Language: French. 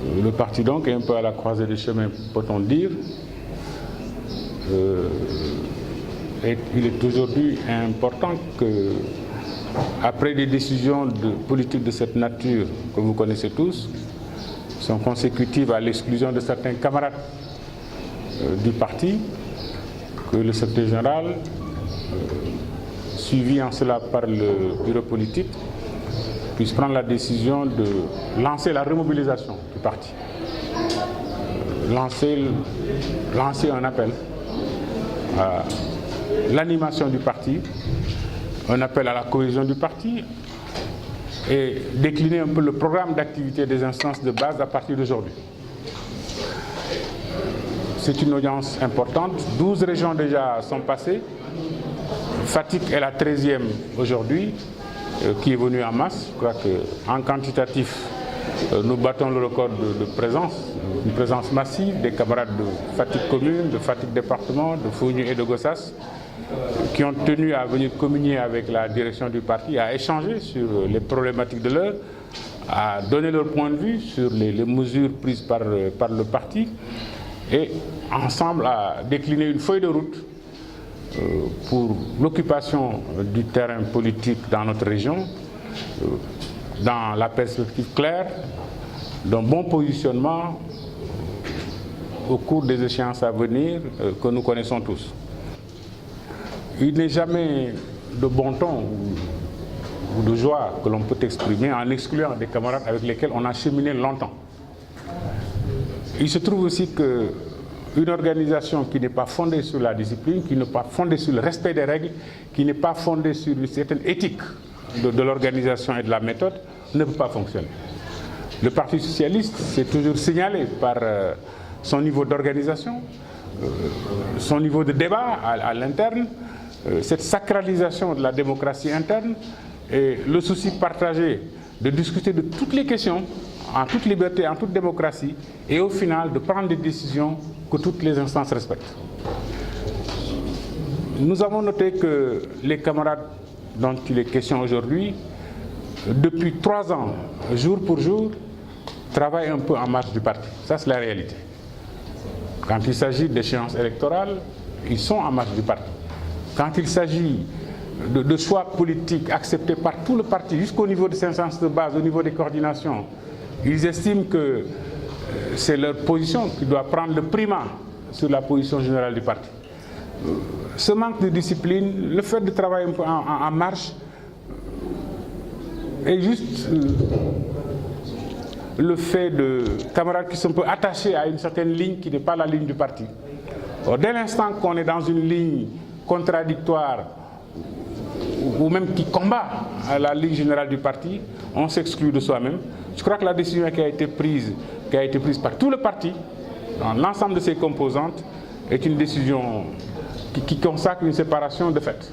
Le parti donc est un peu à la croisée des chemins, peut-on dire. Et il est aujourd'hui important que, après des décisions politiques de cette nature que vous connaissez tous, sont consécutives à l'exclusion de certains camarades du parti, que le secrétaire général, suivi en cela par le bureau politique, puisse prendre la décision de lancer la remobilisation du parti, lancer un appel à l'animation du parti, un appel à la cohésion du parti et décliner un peu le programme d'activité des instances de base à partir d'aujourd'hui. C'est une audience importante, 12 régions déjà sont passées, Fatick est la 13e aujourd'hui, qui est venue en masse. Je crois qu'en quantitatif, nous battons le record de présence, une présence massive des camarades de Fatick commune, de Fatick département, de Foundiougne et de Gossas, qui ont tenu à venir communier avec la direction du parti, à échanger sur les problématiques de l'heure, à donner leur point de vue sur les mesures prises par le parti et ensemble à décliner une feuille de route pour l'occupation du terrain politique dans notre région, dans la perspective claire d'un bon positionnement au cours des échéances à venir que nous connaissons tous. Il n'est jamais de bon ton ou de joie que l'on peut exprimer en excluant des camarades avec lesquels on a cheminé longtemps. Il se trouve aussi qu'une organisation qui n'est pas fondée sur la discipline, qui n'est pas fondée sur le respect des règles, qui n'est pas fondée sur une certaine éthique de l'organisation et de la méthode, ne peut pas fonctionner. Le Parti socialiste s'est toujours signalé par son niveau d'organisation, son niveau de débat à l'interne, cette sacralisation de la démocratie interne et le souci partagé de discuter de toutes les questions en toute liberté, en toute démocratie et au final de prendre des décisions que toutes les instances respectent. Nous avons noté que les camarades dont il est question aujourd'hui, depuis 3 ans, jour pour jour, travaillent un peu en marge du parti. Ça, c'est la réalité. Quand il s'agit d'échéances électorales, ils sont en marge du parti. Quand il s'agit de choix politiques acceptés par tout le parti, jusqu'au niveau des instances de base, au niveau des coordinations, ils estiment que c'est leur position qui doit prendre le primat sur la position générale du parti. Ce manque de discipline, le fait de travailler un peu en marche, est juste le fait de camarades qui sont un peu attachés à une certaine ligne qui n'est pas la ligne du parti. Or, dès l'instant qu'on est dans une ligne contradictoire ou même qui combat à la ligne générale du parti, on s'exclut de soi-même. Je crois que la décision qui a été prise par tout le parti, dans l'ensemble de ses composantes, est une décision qui consacre une séparation de fait.